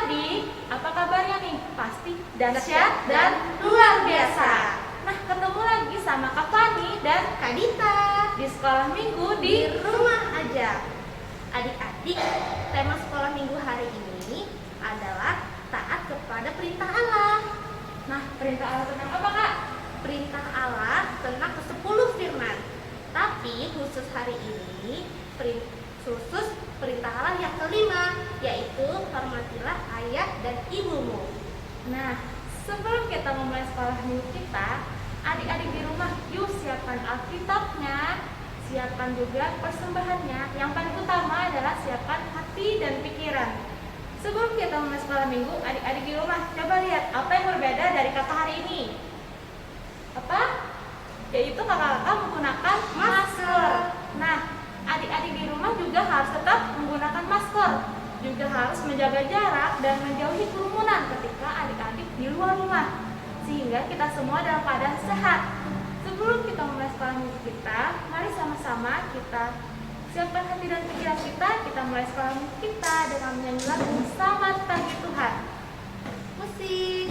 adik-adik, apa kabarnya nih? Pasti dahsyat dan luar biasa. Nah, ketemu lagi sama Kak Fani dan Kak Dita di sekolah minggu di rumah aja. Adik-adik, tema sekolah minggu hari ini adalah taat kepada perintah Allah. Nah, perintah Allah tentang apa, Kak? Perintah Allah tentang ke-10 firman. Tapi khusus hari ini khusus perintah Allah yang kelima, yaitu hormatilah ayah dan ibumu. Nah, sebelum kita memulai sekolah minggu kita, adik-adik di rumah yuk siapkan Alkitabnya, siapkan juga persembahannya. Yang paling utama adalah siapkan hati dan pikiran. Sebelum kita memulai sekolah minggu, adik-adik di rumah coba lihat apa yang berbeda dari kata hari ini. Apa? Yaitu kakak-kakak menggunakan masker. Nah, adik-adik di rumah juga harus tetap menggunakan masker. Juga harus menjaga jarak dan menjauhi kerumunan ketika adik-adik di luar rumah, sehingga kita semua dalam keadaan sehat. Sebelum kita mulai sekolah minggu kita, mari sama-sama kita siapkan hati dan pikiran kita mulai sekolah minggu kita dengan menyanyi lagu Selamat Pagi Tuhan. Musik.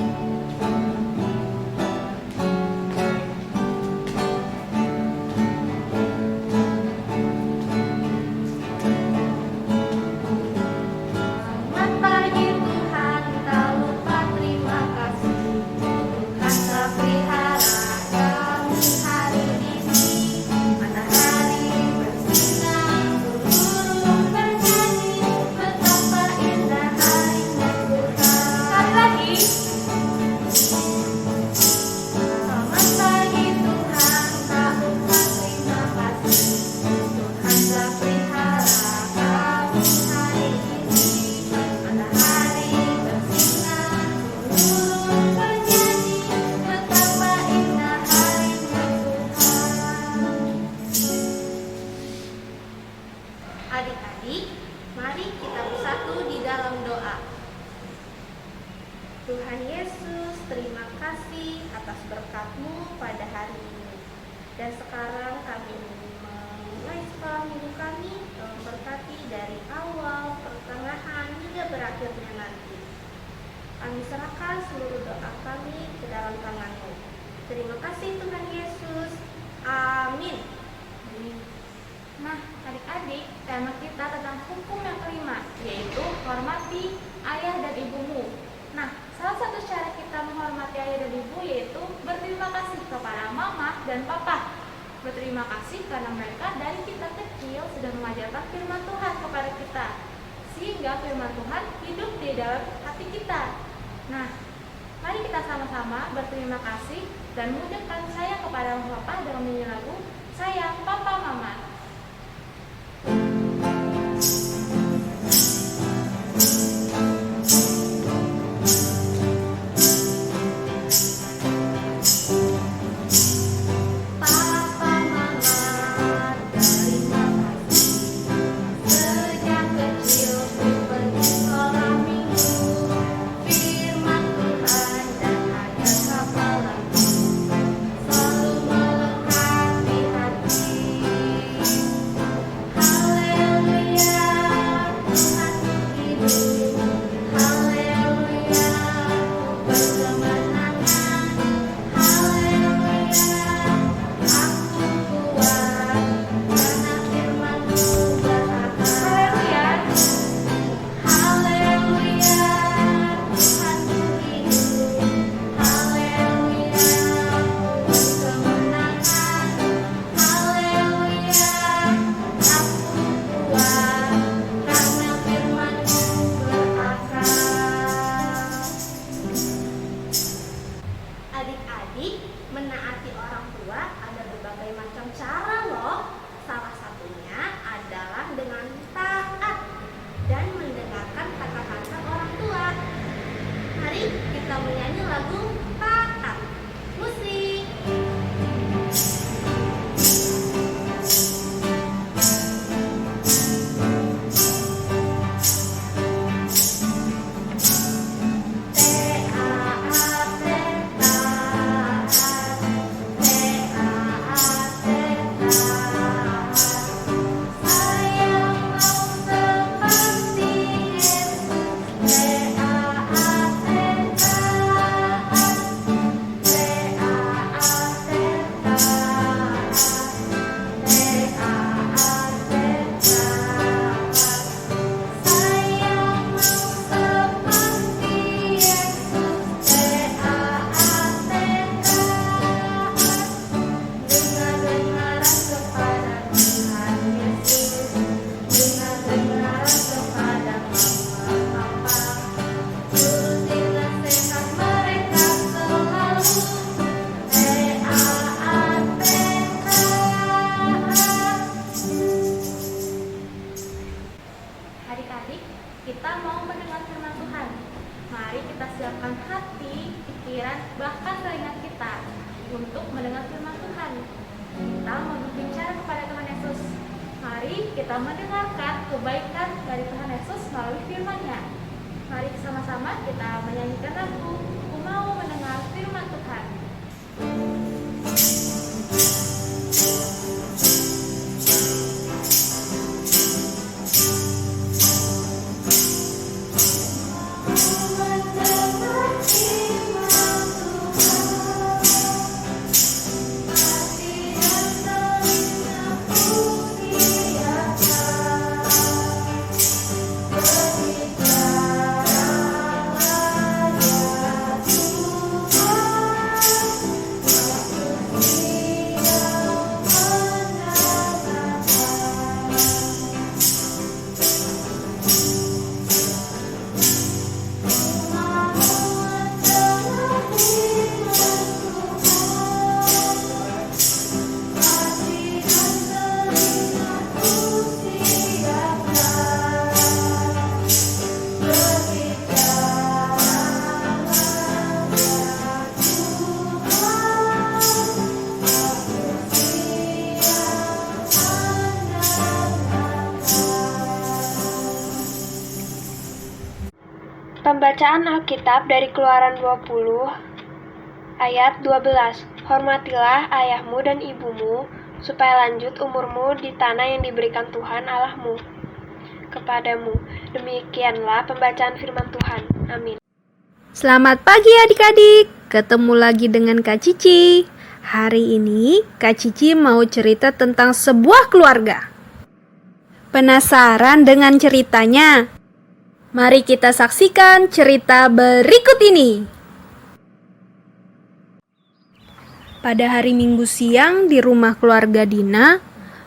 Adik-adik, mari kita bersatu di dalam doa. Tuhan Yesus, terima kasih atas berkat-Mu pada hari ini. Dan sekarang kami memulai sekolah minggu kami, Tolong berkati dari awal, pertengahan, hingga berakhirnya nanti. Kami serahkan seluruh doa kami ke dalam tangan-Mu. Terima kasih Tuhan Yesus. Amin. Nah, adik-adik, tema kita tentang hukum yang kelima, yaitu hormati ayah dan ibumu. Nah, salah satu cara kita menghormati ayah dan ibu yaitu berterima kasih kepada mama dan papa. Berterima kasih karena mereka dari kita kecil sudah mengajarkan firman Tuhan kepada kita, sehingga firman Tuhan hidup di dalam hati kita. Nah, mari kita sama-sama berterima kasih dan mengucapkan sayang kepada mama papa dengan menyanyi lagu Sayang Papa Mama. Adik-adik, menaati orang tua ada berbagai macam cara loh. Salah satunya adalah dengan taat dan mendengarkan kata-kata orang tua. Mari kita menyanyi lagu Taat. Musik. Taat, untuk mendengar firman Tuhan. Kita mau berbicara kepada Tuhan Yesus. Mari kita mendengarkan kebaikan dari Tuhan Yesus melalui firman-Nya. Mari sama-sama kita menyanyikan lagu Aku Mau Mendengar Firman Tuhan. Pembacaan Alkitab dari Keluaran 20 ayat 12. Hormatilah ayahmu dan ibumu, supaya lanjut umurmu di tanah yang diberikan Tuhan Allahmu kepadamu. Demikianlah pembacaan firman Tuhan. Amin. Selamat pagi adik-adik, ketemu lagi dengan Kak Cici. Hari ini Kak Cici mau cerita tentang sebuah keluarga. Penasaran dengan ceritanya? Mari kita saksikan cerita berikut ini. Pada hari Minggu siang di rumah keluarga Dina,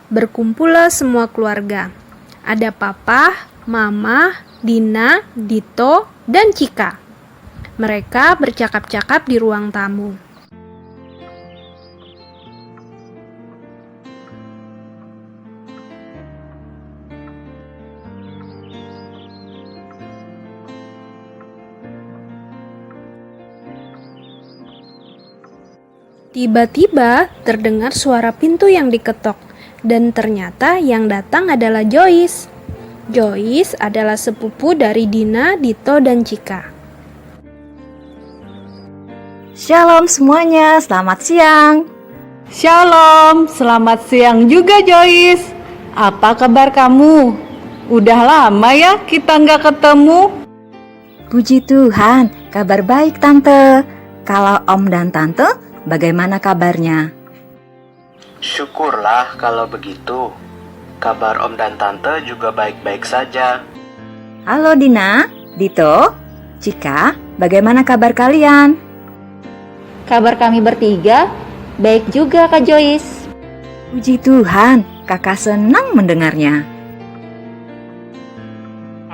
berkumpullah semua keluarga. Ada Papa, Mama, Dina, Dito, dan Cika. Mereka bercakap-cakap di ruang tamu. Tiba-tiba terdengar suara pintu yang diketok, dan ternyata yang datang adalah Joyce. Joyce adalah sepupu dari Dina, Dito, dan Cika. Shalom semuanya, selamat siang. Shalom, selamat siang juga Joyce. Apa kabar kamu? Udah lama ya kita nggak ketemu. Puji Tuhan, kabar baik Tante. Kalau Om dan Tante, bagaimana kabarnya? Syukurlah kalau begitu. Kabar Om dan Tante juga baik-baik saja. Halo Dina, Dito, Cika, bagaimana kabar kalian? Kabar kami bertiga baik juga Kak Joyce. Puji Tuhan, kakak senang mendengarnya.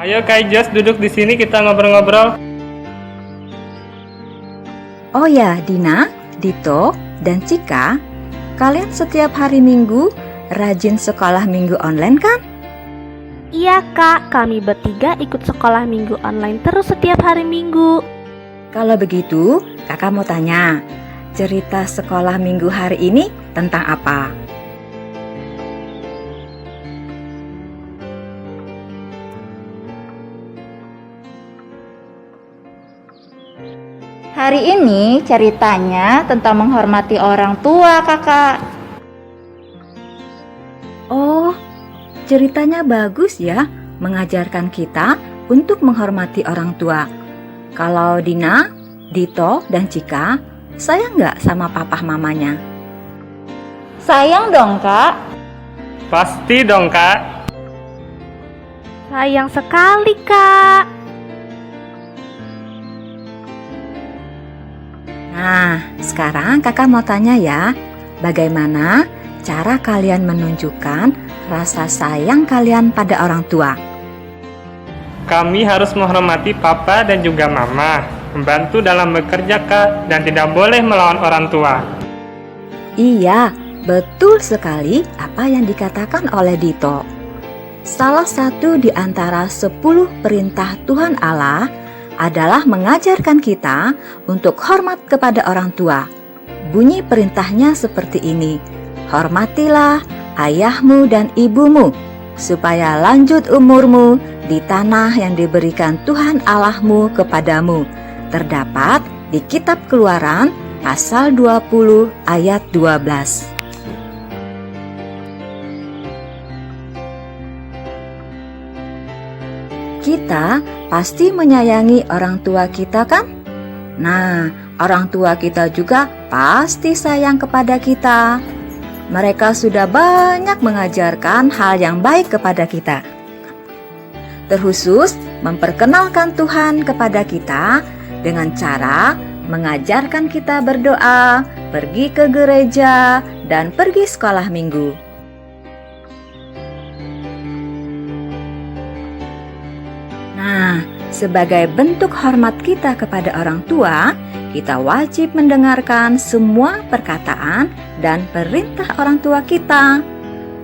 Ayo Kak Jos, duduk di sini kita ngobrol-ngobrol. Oh ya, Dina, Dito, dan Cika, kalian setiap hari Minggu rajin sekolah minggu online kan? Iya Kak, kami bertiga ikut sekolah minggu online terus setiap hari Minggu. Kalau begitu, kakak mau tanya, cerita sekolah minggu hari ini tentang apa? Hari ini ceritanya tentang menghormati orang tua, Kakak. Oh, ceritanya bagus ya, mengajarkan kita untuk menghormati orang tua. Kalau Dina, Dito, dan Cika, sayang nggak sama papa mamanya? Sayang dong, Kak. Pasti dong Kak. Sayang sekali Kak. Nah, sekarang kakak mau tanya ya, bagaimana cara kalian menunjukkan rasa sayang kalian pada orang tua? Kami harus menghormati papa dan juga mama, membantu dalam bekerja Kak, dan tidak boleh melawan orang tua. Iya, betul sekali apa yang dikatakan oleh Dito. Salah satu di antara 10 perintah Tuhan Allah adalah mengajarkan kita untuk hormat kepada orang tua, bunyi perintahnya seperti ini. Hormatilah ayahmu dan ibumu, supaya lanjut umurmu di tanah yang diberikan Tuhan Allahmu kepadamu. Terdapat di kitab Keluaran pasal 20 ayat 12. Kita pasti menyayangi orang tua kita, kan? Nah, orang tua kita juga pasti sayang kepada kita. Mereka sudah banyak mengajarkan hal yang baik kepada kita, terkhusus memperkenalkan Tuhan kepada kita dengan cara mengajarkan kita berdoa, pergi ke gereja, dan pergi sekolah minggu. Nah, sebagai bentuk hormat kita kepada orang tua, kita wajib mendengarkan semua perkataan dan perintah orang tua kita.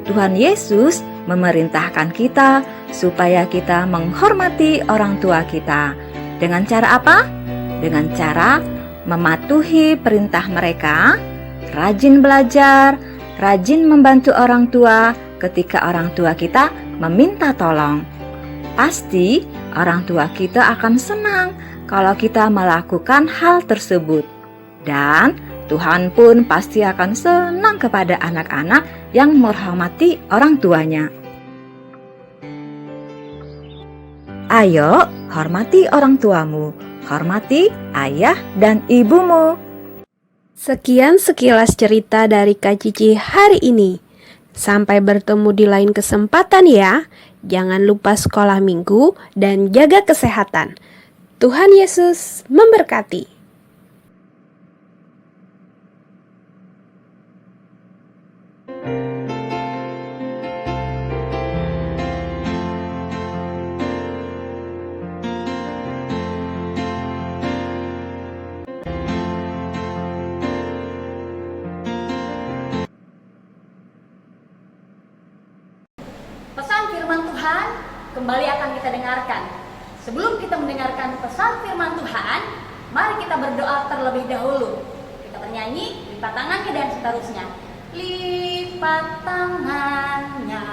Tuhan Yesus memerintahkan kita supaya kita menghormati orang tua kita. Dengan cara apa? Dengan cara mematuhi perintah mereka, rajin belajar, rajin membantu orang tua ketika orang tua kita meminta tolong. Pasti orang tua kita akan senang kalau kita melakukan hal tersebut. Dan Tuhan pun pasti akan senang kepada anak-anak yang menghormati orang tuanya. Ayo, hormati orang tuamu, hormati ayah dan ibumu. Sekian sekilas cerita dari Kak Cici hari ini. Sampai bertemu di lain kesempatan ya. Jangan lupa sekolah minggu dan jaga kesehatan. Tuhan Yesus memberkati. Pesan firman Tuhan kembali akan kita dengarkan. Sebelum kita mendengarkan pesan firman Tuhan, mari kita berdoa terlebih dahulu. Kita bernyanyi, lipat tangannya dan seterusnya. Lipat tangannya,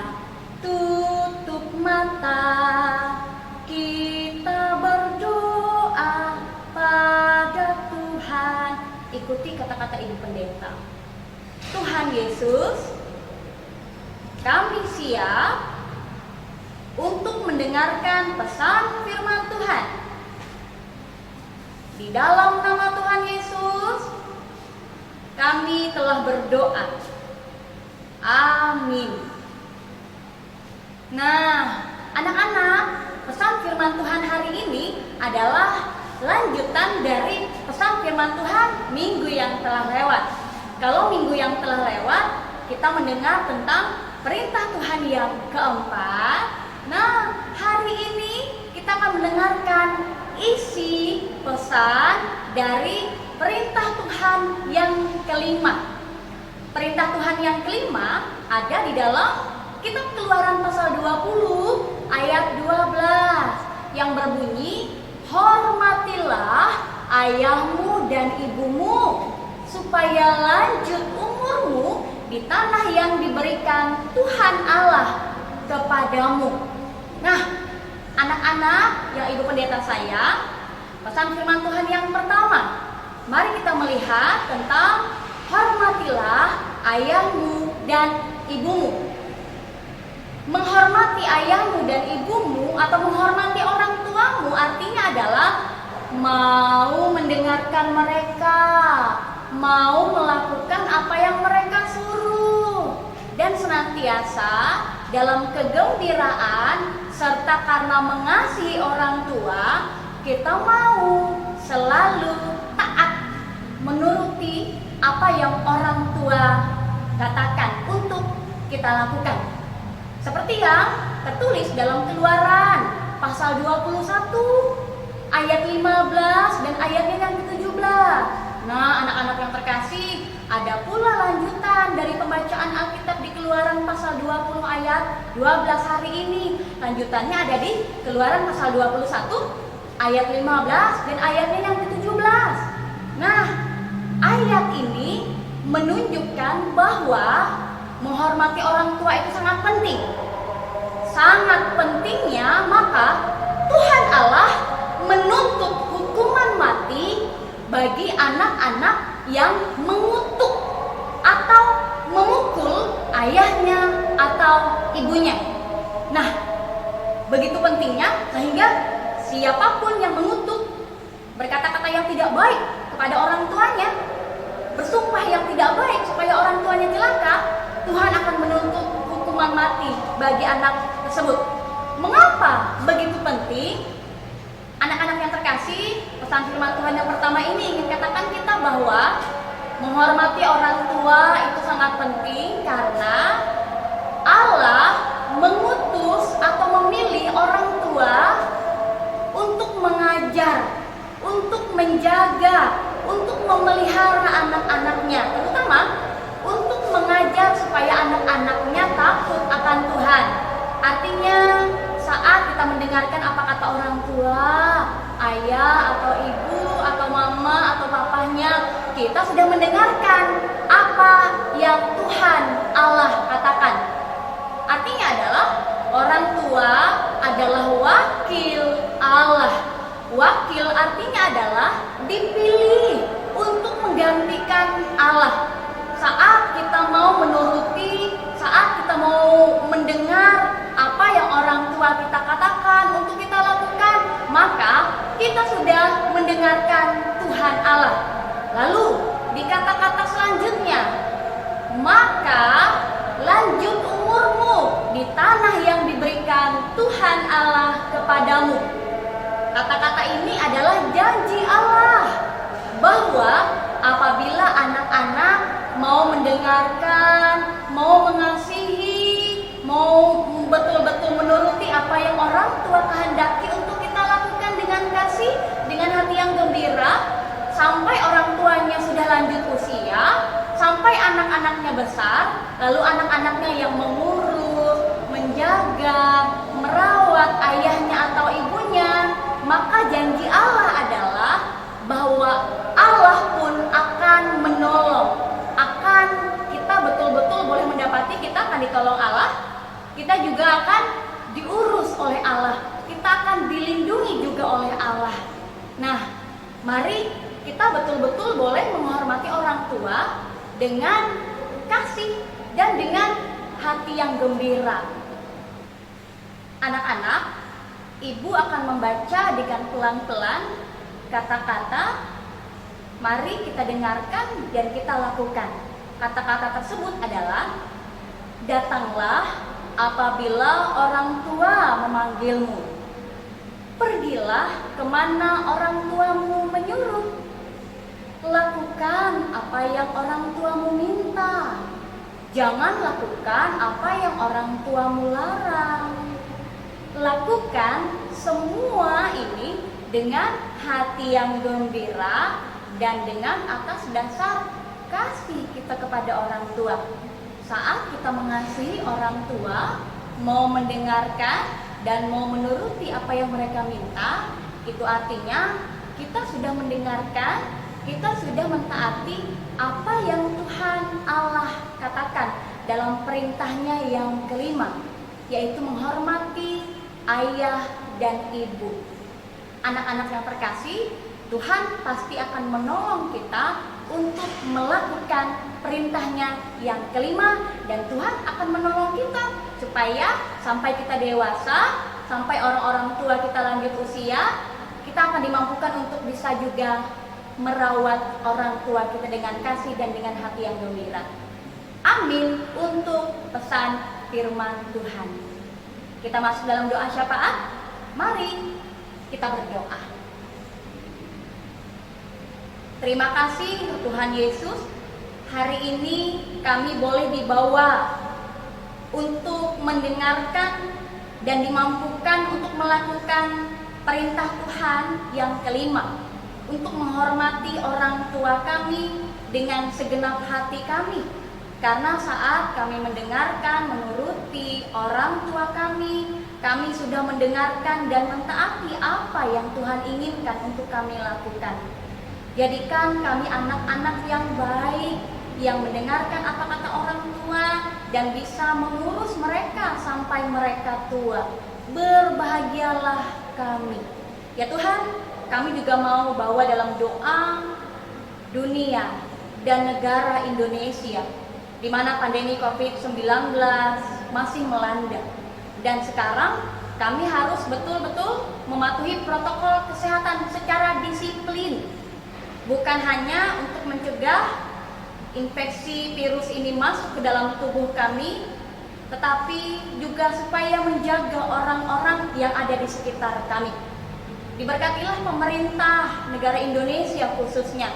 tutup mata, kita berdoa pada Tuhan. Ikuti kata-kata Ibu Pendeta. Tuhan Yesus, kami siap untuk mendengarkan pesan firman Tuhan. Di dalam nama Tuhan Yesus, kami telah berdoa. Amin. Nah, anak-anak, pesan firman Tuhan hari ini adalah lanjutan dari pesan firman Tuhan minggu yang telah lewat. Kalau minggu yang telah lewat, kita mendengar tentang perintah Tuhan yang keempat. Nah, hari ini kita akan mendengarkan isi pesan dari perintah Tuhan yang kelima. Perintah Tuhan yang kelima ada di dalam kitab Keluaran pasal 20 ayat 12 yang berbunyi, hormatilah ayahmu dan ibumu supaya lanjut umurmu di tanah yang diberikan Tuhan Allah kepadamu. Nah, anak-anak yang Ibu Pendeta sayang, pesan firman Tuhan yang pertama, mari kita melihat tentang hormatilah ayahmu dan ibumu. Menghormati ayahmu dan ibumu atau menghormati orang tuamu artinya adalah mau mendengarkan mereka, mau melakukan apa yang mereka suruh, dan senantiasa dalam kegembiraan serta karena mengasihi orang tua, kita mau selalu taat menuruti apa yang orang tua katakan untuk kita lakukan. Seperti yang tertulis dalam Keluaran pasal 21 ayat 15 dan ayatnya yang ke-17. Nah, anak-anak yang terkasih, ada pula lanjutan dari pembacaan Alkitab di Keluaran pasal 20 ayat 12 hari ini. Lanjutannya ada di Keluaran pasal 21 ayat 15 dan ayatnya yang ke-17. Nah, ayat ini menunjukkan bahwa menghormati orang tua itu sangat penting. Sangat pentingnya, maka Tuhan Allah menuntut hukuman mati bagi anak-anak yang mengutuk atau memukul ayahnya atau ibunya. Nah, begitu pentingnya sehingga siapapun yang mengutuk, berkata-kata yang tidak baik kepada orang tuanya, bersumpah yang tidak baik supaya orang tuanya celaka, Tuhan akan menuntut hukuman mati bagi anak tersebut. Mengapa begitu penting? Anak-anak yang terkasih, pesan firman Tuhan yang pertama ini ingin katakan kita bahwa menghormati orang tua itu sangat penting karena Allah mengutus atau memilih orang tua untuk mengajar, untuk menjaga, untuk memelihara anak-anaknya, terutama untuk mengajar supaya anak-anaknya takut akan Tuhan. Artinya saat kita mendengarkan apa kata orang tua, ayah atau ibu atau mama atau papahnya, kita sudah mendengarkan apa yang Tuhan Allah katakan. Artinya adalah orang tua adalah wakil Allah. Wakil artinya adalah dipilih untuk menggantikan Allah. Saat kita mau menuruti, saat kita mau mendengar apa yang orang tua kita katakan untuk kita lakukan, maka kita sudah mendengarkan Tuhan Allah. Lalu di kata-kata selanjutnya, maka lanjut umurmu di tanah yang diberikan Tuhan Allah kepadamu. Kata-kata ini adalah janji Allah bahwa apabila anak-anak mau mendengarkan, mau mengasihi, mau betul-betul menuruti apa yang orang tua kehendaki untuk kita lakukan dengan kasih, dengan hati yang gembira, sampai orang tuanya sudah lanjut usia, sampai anak-anaknya besar, lalu anak-anaknya yang mengurus, menjaga, merawat ayahnya atau ibunya, maka janji Allah adalah bahwa Allah pun akan menolong, akan kita betul-betul boleh mendapati kita akan ditolong Allah, kita juga akan diurus oleh Allah, kita akan dilindungi juga oleh Allah. Nah, mari kita betul-betul boleh menghormati orang tua dengan kasih dan dengan hati yang gembira. Anak-anak, ibu akan membaca dengan pelan-pelan kata-kata, mari kita dengarkan dan kita lakukan. Kata-kata tersebut adalah, datanglah apabila orang tua memanggilmu, pergilah kemana orang tuamu menyuruh, lakukan apa yang orang tuamu minta, jangan lakukan apa yang orang tuamu larang. Lakukan semua ini dengan hati yang gembira dan dengan atas dasar kasih kita kepada orang tua. Saat kita mengasihi orang tua, mau mendengarkan dan mau menuruti apa yang mereka minta, itu artinya kita sudah mendengarkan, kita sudah mentaati apa yang Tuhan Allah katakan dalam perintahnya yang kelima, yaitu menghormati ayah dan ibu. Anak-anak yang terkasih, Tuhan pasti akan menolong kita untuk melakukan perintahnya yang kelima, dan Tuhan akan menolong kita supaya sampai kita dewasa, sampai orang-orang tua kita lanjut usia, kita akan dimampukan untuk bisa juga merawat orang tua kita dengan kasih dan dengan hati yang gembira. Amin untuk pesan firman Tuhan. Kita masuk dalam doa syafaat. Mari kita berdoa. Terima kasih Tuhan Yesus, hari ini kami boleh dibawa untuk mendengarkan dan dimampukan untuk melakukan perintah Tuhan yang kelima, untuk menghormati orang tua kami dengan segenap hati kami. Karena saat kami mendengarkan, menuruti orang tua kami sudah mendengarkan dan mentaati apa yang Tuhan inginkan untuk kami lakukan. Jadikan kami anak-anak yang baik, yang mendengarkan apa kata orang tua dan bisa mengurus mereka sampai mereka tua. Berbahagialah kami. Ya Tuhan, kami juga mau bawa dalam doa dunia dan negara Indonesia di mana pandemi COVID-19 masih melanda. Dan sekarang kami harus betul-betul mematuhi protokol kesehatan secara disiplin. Bukan hanya untuk mencegah infeksi virus ini masuk ke dalam tubuh kami, tetapi juga supaya menjaga orang-orang yang ada di sekitar kami. Diberkatilah pemerintah negara Indonesia khususnya,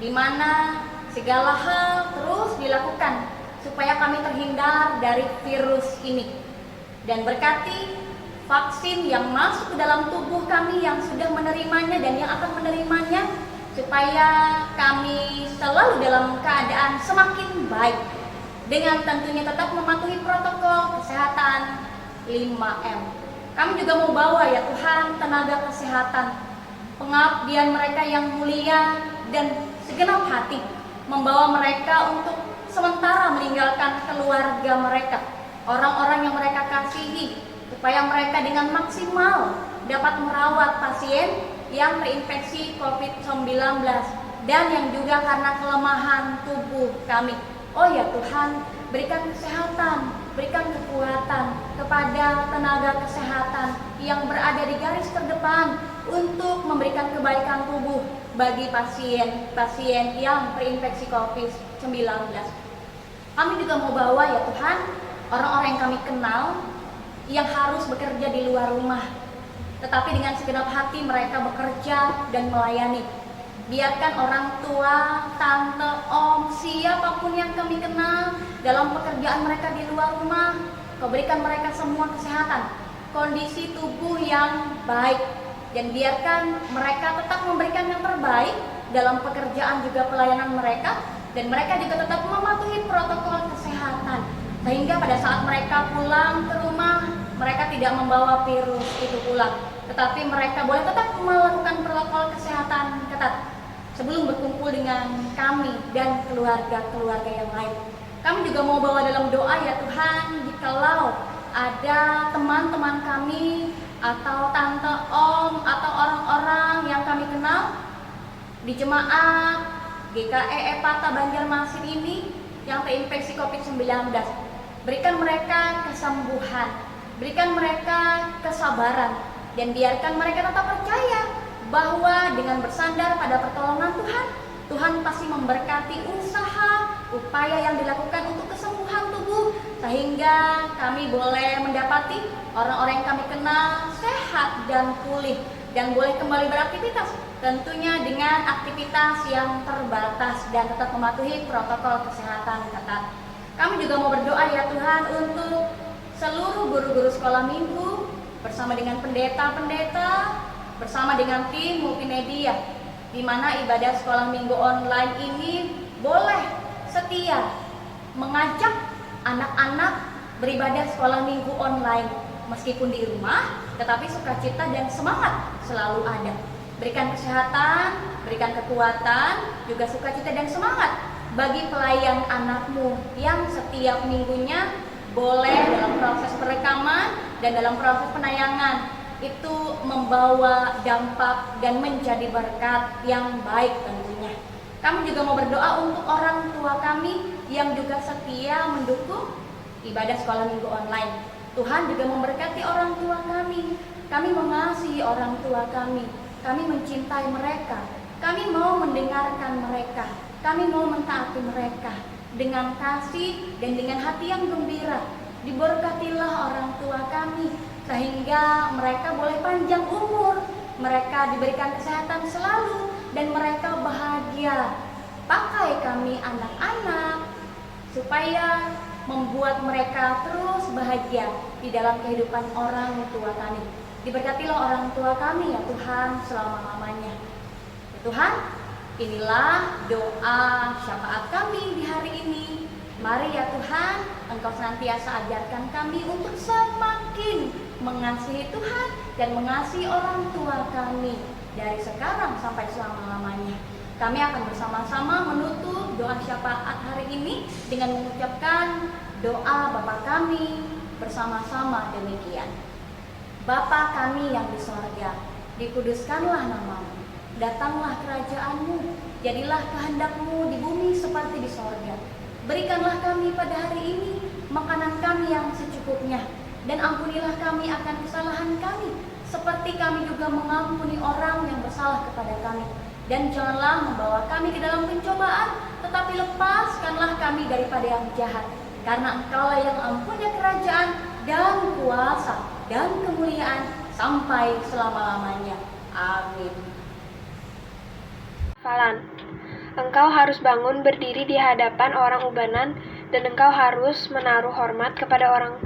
di mana segala hal terus dilakukan supaya kami terhindar dari virus ini. Dan berkati vaksin yang masuk ke dalam tubuh kami yang sudah menerimanya dan yang akan menerimanya, supaya kami selalu dalam keadaan semakin baik, dengan tentunya tetap mematuhi protokol kesehatan 5M. Kami juga mau bawa ya Tuhan tenaga kesehatan, pengabdian mereka yang mulia dan segenap hati, membawa mereka untuk sementara meninggalkan keluarga mereka, orang-orang yang mereka kasihi, supaya mereka dengan maksimal dapat merawat pasien yang terinfeksi COVID-19 dan yang juga karena kelemahan tubuh kami. Oh ya Tuhan, berikan kesehatan, berikan kekuatan kepada tenaga kesehatan yang berada di garis terdepan untuk memberikan kebaikan tubuh bagi pasien-pasien yang terinfeksi COVID-19. Kami juga mau bawa ya Tuhan, orang-orang yang kami kenal yang harus bekerja di luar rumah, tetapi dengan segenap hati mereka bekerja dan melayani. Biarkan orang tua, tante, om, siapapun yang kami kenal dalam pekerjaan mereka di luar rumah, Kau berikan mereka semua kesehatan, kondisi tubuh yang baik, dan biarkan mereka tetap memberikan yang terbaik dalam pekerjaan juga pelayanan mereka, dan mereka juga tetap mematuhi protokol kesehatan, sehingga pada saat mereka pulang ke rumah, mereka tidak membawa virus itu pulang, tetapi mereka boleh tetap melakukan protokol kesehatan ketat sebelum berkumpul dengan kami dan keluarga-keluarga yang lain. Kami juga mau bawa dalam doa ya Tuhan, jikalau ada teman-teman kami atau tante, om, atau orang-orang yang kami kenal di jemaat GKE Epata Banjarmasin ini yang terinfeksi COVID-19, berikan mereka kesembuhan, berikan mereka kesabaran, dan biarkan mereka tetap percaya bahwa dengan bersandar pada pertolongan Tuhan, Tuhan pasti memberkati usaha, upaya yang dilakukan untuk kesembuhan tubuh, sehingga kami boleh mendapati orang-orang yang kami kenal sehat dan pulih, dan boleh kembali beraktivitas, tentunya dengan aktivitas yang terbatas dan tetap mematuhi protokol kesehatan ketat. Kami juga mau berdoa ya Tuhan untuk seluruh guru-guru sekolah minggu bersama dengan pendeta-pendeta, bersama dengan tim multimedia, di mana ibadah sekolah minggu online ini boleh setia mengajak anak-anak beribadah sekolah minggu online meskipun di rumah, tetapi sukacita dan semangat selalu ada. Berikan kesehatan, berikan kekuatan, juga sukacita dan semangat bagi pelayan anakmu yang setiap minggunya boleh dalam proses perekaman dan dalam proses penayangan itu membawa dampak dan menjadi berkat yang baik tentunya. Kami juga mau berdoa untuk orang tua kami yang juga setia mendukung ibadah sekolah minggu online. Tuhan juga memberkati orang tua kami. Kami mengasihi orang tua kami. Kami mencintai mereka. Kami mau mendengarkan mereka. Kami mau mentaati mereka dengan kasih dan dengan hati yang gembira. Diberkatilah orang tua kami, sehingga mereka boleh panjang umur, mereka diberikan kesehatan selalu, dan mereka bahagia. Pakai kami anak-anak, supaya membuat mereka terus bahagia di dalam kehidupan orang tua kami. Diberkatilah orang tua kami ya Tuhan selama-lamanya. Ya Tuhan, inilah doa syafaat kami di hari ini. Mari ya Tuhan, Engkau senantiasa ajarkan kami untuk semakin mengasihi Tuhan dan mengasihi orang tua kami dari sekarang sampai selama-lamanya. Kami akan bersama-sama menutup doa syafaat hari ini dengan mengucapkan doa Bapa kami bersama-sama demikian. Bapa kami yang di sorga, dikuduskanlah namamu, datanglah kerajaanmu, jadilah kehendakmu di bumi seperti di sorga. Berikanlah kami pada hari ini makanan kami yang secukupnya, dan ampunilah kami akan kesalahan kami, seperti kami juga mengampuni orang yang bersalah kepada kami. Dan janganlah membawa kami ke dalam pencobaan, tetapi lepaskanlah kami daripada yang jahat. Karena Engkaulah yang mempunyai kerajaan dan kuasa dan kemuliaan sampai selama-lamanya. Amin. Hafalan. Engkau harus bangun berdiri di hadapan orang ubanan, dan engkau harus menaruh hormat kepada orang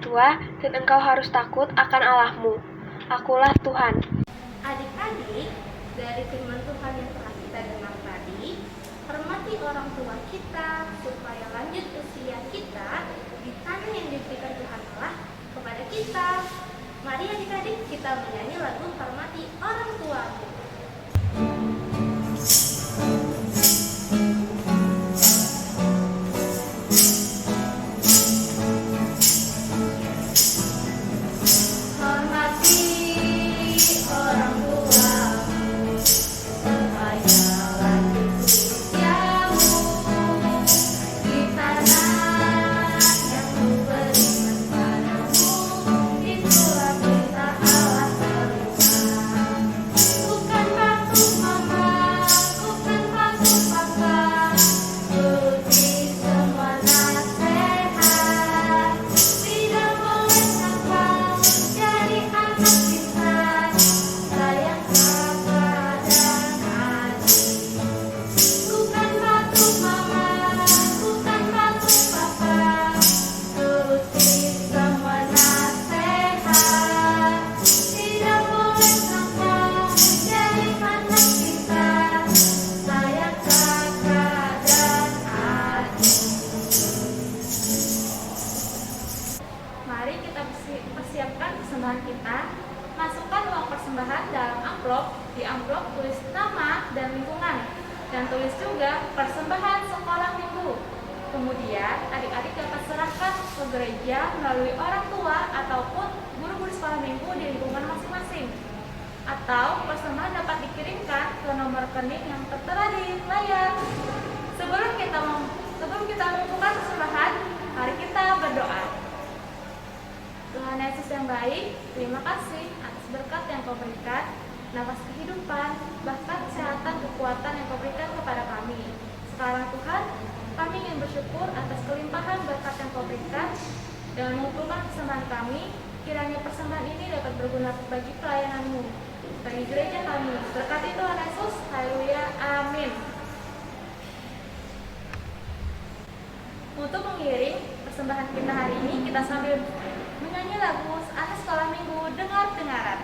tua, dan engkau harus takut akan Allahmu. Akulah Tuhan. Adik-adik, dari firman Tuhan yang telah kita dengar tadi, hormati orang tua kita supaya lanjut usia kita di tanah yang diberikan Tuhan Allah kepada kita. Mari adik-adik kita menyanyi lagu Hormati Orang Tuamu. Mari kita persiapkan persembahan kita. Masukkan uang persembahan dalam amplop. Di amplop tulis nama dan lingkungan, dan tulis juga persembahan sekolah minggu. Kemudian adik-adik dapat serahkan ke gereja melalui orang tua ataupun guru-guru sekolah minggu di lingkungan masing-masing. Atau persembahan dapat dikirimkan ke nomor rekening yang tertera di layar. Sebelum kita melakukan persembahan, mari kita berdoa. Tuhan Yesus yang baik, terima kasih atas berkat yang Kau berikan, nafas kehidupan, bahkan kesehatan, kekuatan yang Kau berikan kepada kami. Sekarang Tuhan, kami ingin bersyukur atas kelimpahan berkat yang Kau berikan. Dengan mengumpulkan persembahan kami, kiranya persembahan ini dapat berguna bagi pelayanan-Mu, bagi gereja kami. Berkati Tuhan Yesus, haleluya, amin. Untuk mengiring persembahan kita hari ini, kita sambil menyanyi lagu Anak Sekolah Minggu, Dengar-dengaran.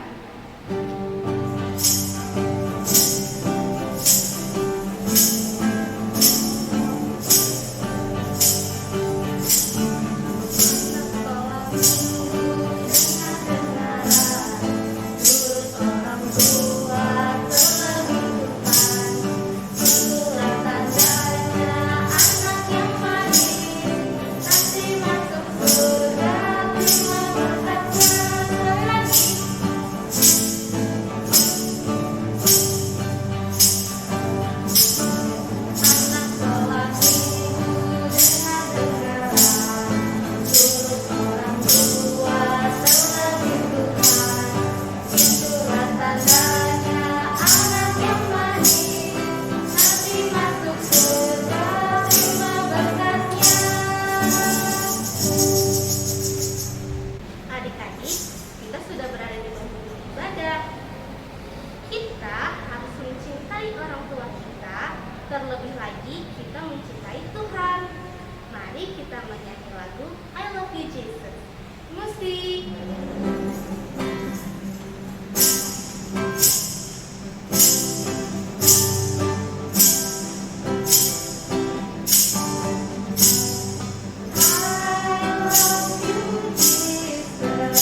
Adik-adik, kita sudah berada di penghujung ibadah. Kita harus mencintai orang tua kita, terlebih lagi kita mencintai Tuhan. Mari kita menyanyi lagu I Love You Jesus. Musik. I love you, Jesus.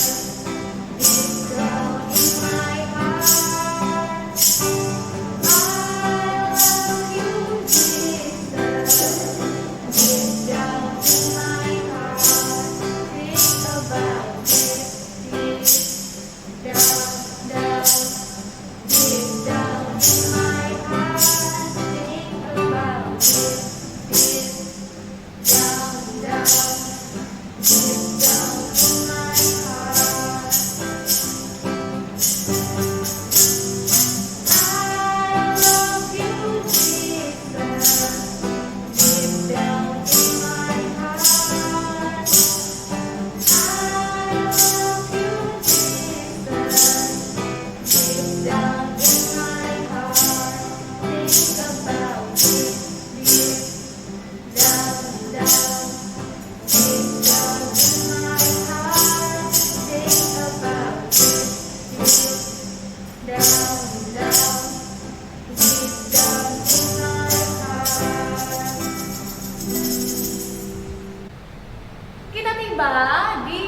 tiba di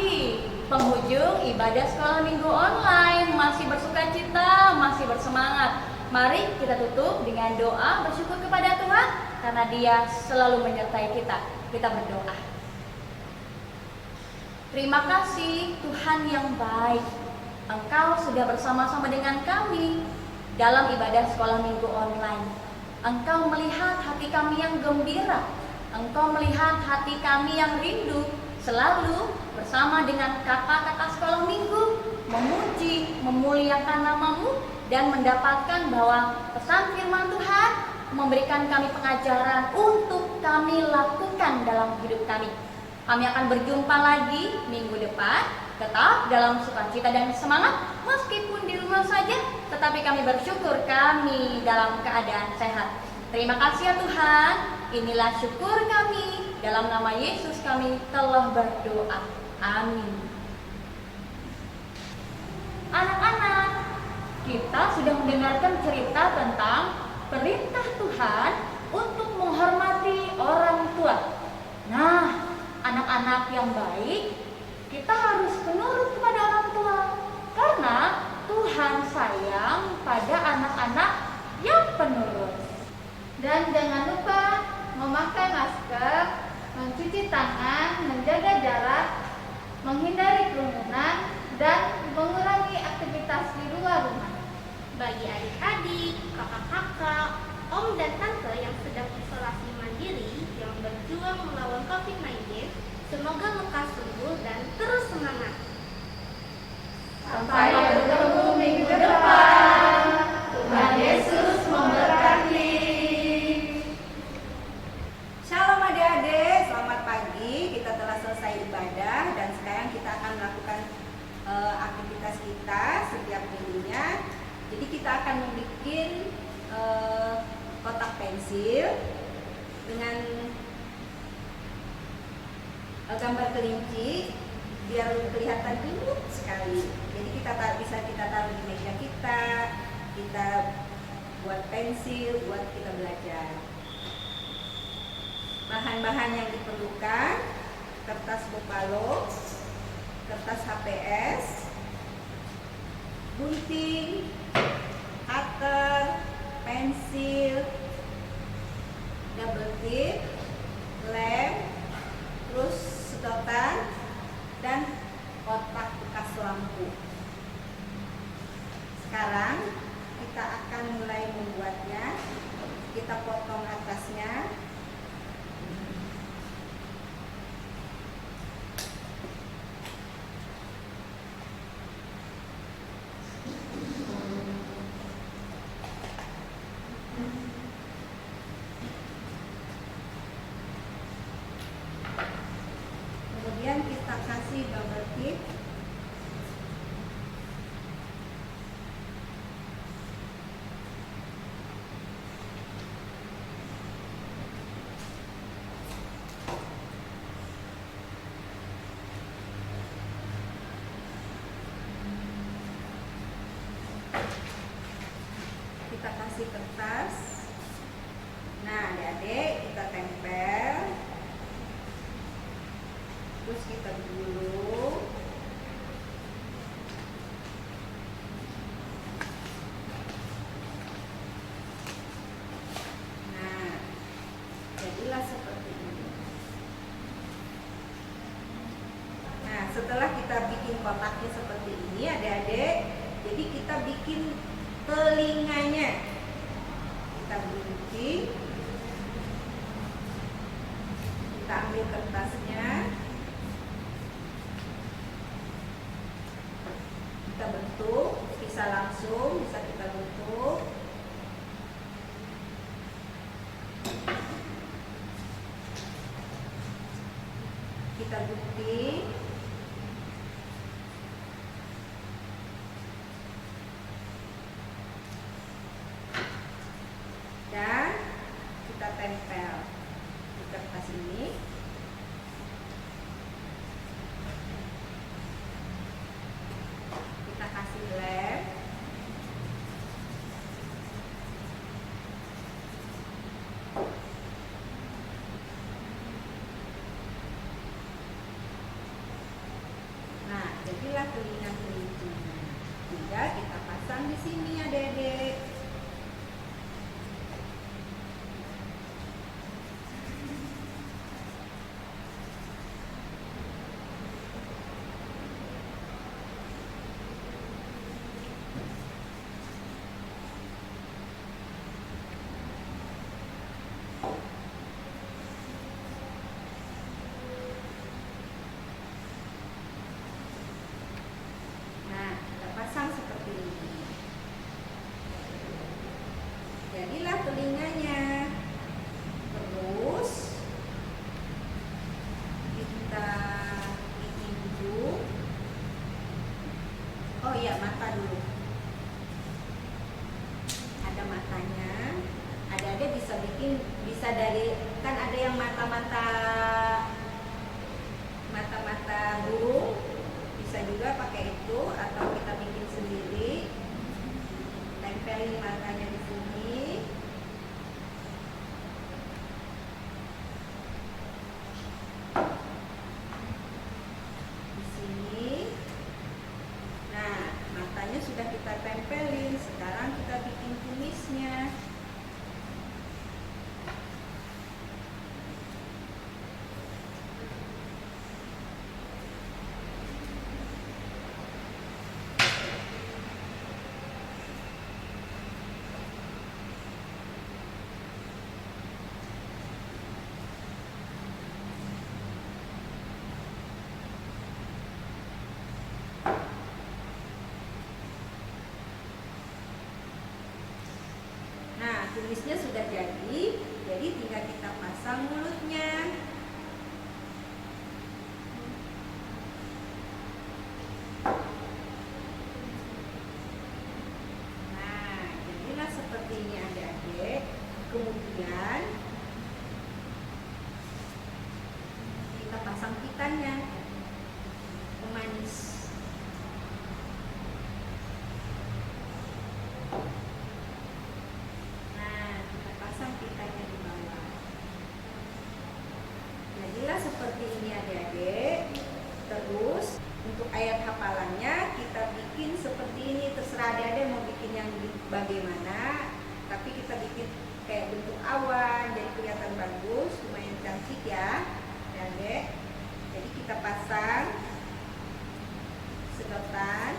penghujung ibadah sekolah minggu online. Masih bersukacita, masih bersemangat. Mari kita tutup dengan doa bersyukur kepada Tuhan karena Dia selalu menyertai kita. Kita berdoa. Terima kasih Tuhan yang baik. Engkau sudah bersama-sama dengan kami dalam ibadah sekolah minggu online. Engkau melihat hati kami yang gembira. Engkau melihat hati kami yang rindu selalu bersama dengan kakak-kakak sekolah minggu, memuji, memuliakan nama-Mu, dan mendapatkan bahwa pesan firman Tuhan memberikan kami pengajaran untuk kami lakukan dalam hidup kami. Kami akan berjumpa lagi minggu depan, tetap dalam sukacita dan semangat, meskipun di rumah saja, tetapi kami bersyukur kami dalam keadaan sehat. Terima kasih ya Tuhan, inilah syukur kami, dalam nama Yesus kami telah berdoa. Amin. Anak-anak, kita sudah mendengarkan cerita tentang perintah Tuhan untuk menghormati orang tua. Nah, anak-anak yang baik, kita harus menurut kepada orang tua karena Tuhan sayang pada anak-anak yang penurut. Dan jangan lupa memakai masker, mencuci tangan, menjaga jarak, menghindari kerumunan, dan mengurangi aktivitas di luar rumah. Bagi adik-adik, kakak-kakak, om dan tante yang sedang isolasi mandiri yang berjuang melawan COVID-19, semoga lekas sembuh dan terus semangat. Sampai bertemu minggu depan. Tuhan Yesus memberkati. Shalom adik-adik, selamat pagi. Kita telah selesai ibadah dan sekarang kita akan melakukan aktivitas kita setiap minggunya. Jadi kita akan membuat kotak pensil dengan gambar kelinci biar kelihatan imut sekali. Jadi bisa kita taruh di meja kita buat pensil, buat kita belajar. Bahan-bahan yang diperlukan: kertas buffalo, kertas HPS, gunting, cutter, pensil, double tip, lem, terus sedotan, dan kotak bekas lampu. Sekarang kita akan mulai membuatnya. Kita potong atasnya. Kemudian kita kasih double tip. Kita kasih kertas. Nah, adik-adik, kita tempel. Terus kita gulung. Nah, jadilah seperti ini. Nah, setelah kita bikin kotaknya seperti ini, adik-adik, jadi kita bikin telinganya. Kita gunting. Kita ambil kertasnya. Kita bentuk, bisa langsung, bisa kita bentuk. Kita gunting. Dan kita tempel di kertas ini. Kita kasih lem. inilah telinga kelincinya. Tinggal kita pasang di sini adik-adik. Nah, kita pasang seperti ini. Jadilah telinganya. Terus kita bikin dulu. Oh iya, mata dulu. Ada matanya. Ada bisa bikin, bisa dari, kan ada yang mata-mata burung, bisa juga pakai itu, atau kita bikin sendiri. Tempelin matanya di sini. Di sini. Nah, matanya sudah kita tempelin. Sekarang kita bikin kumisnya. Nah, kumisnya sudah jadi tinggal kita pasang mulutnya. Nah, jadilah seperti ini adik-adik. Kemudian kita pasang pitanya, pemanis. Pitanya di bawah. Jadilah seperti ini adik-adik. Terus untuk ayat hafalannya kita bikin seperti ini. Terserah adik-adik mau bikin yang bagaimana, tapi kita bikin kayak bentuk awan, jadi kelihatan bagus, lumayan cantik ya adik-adik. Jadi kita pasang sedotan.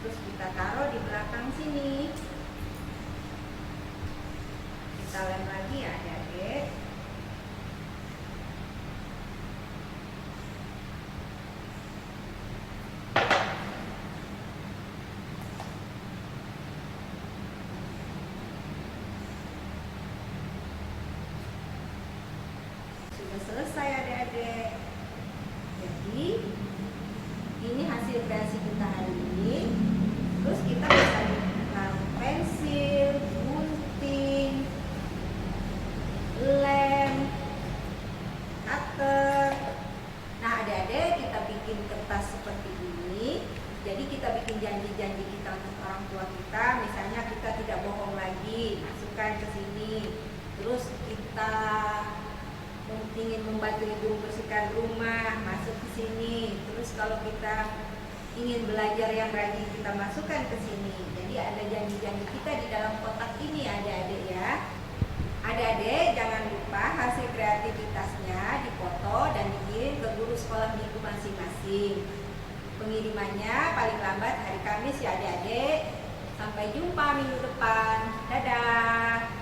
Terus kita taruh di belakang sini. Kita lem lagi ya adik-adik. Sudah selesai adik-adik. Jadi ini hasil kreasi kita hari ini. Terus kita bisa taruh pensil, gunting, lem, cutter. Nah adik-adik, kita bikin kertas seperti ini. Jadi kita bikin janji-janji kita untuk orang tua kita. Misalnya kita tidak bohong lagi, masukkan ke sini. Terus kita ingin membantu ibu membersihkan rumah, masuk ke sini. Terus kalau kita ingin belajar yang rajin, kita masukkan ke sini. Jadi ada janji-janji kita di dalam kotak ini adik-adik ya. Adik-adik jangan lupa hasil kreativitasnya dipoto dan dikirim ke guru sekolah minggu masing-masing. Pengirimannya paling lambat hari Kamis ya adik-adik. Sampai jumpa minggu depan. Dadah.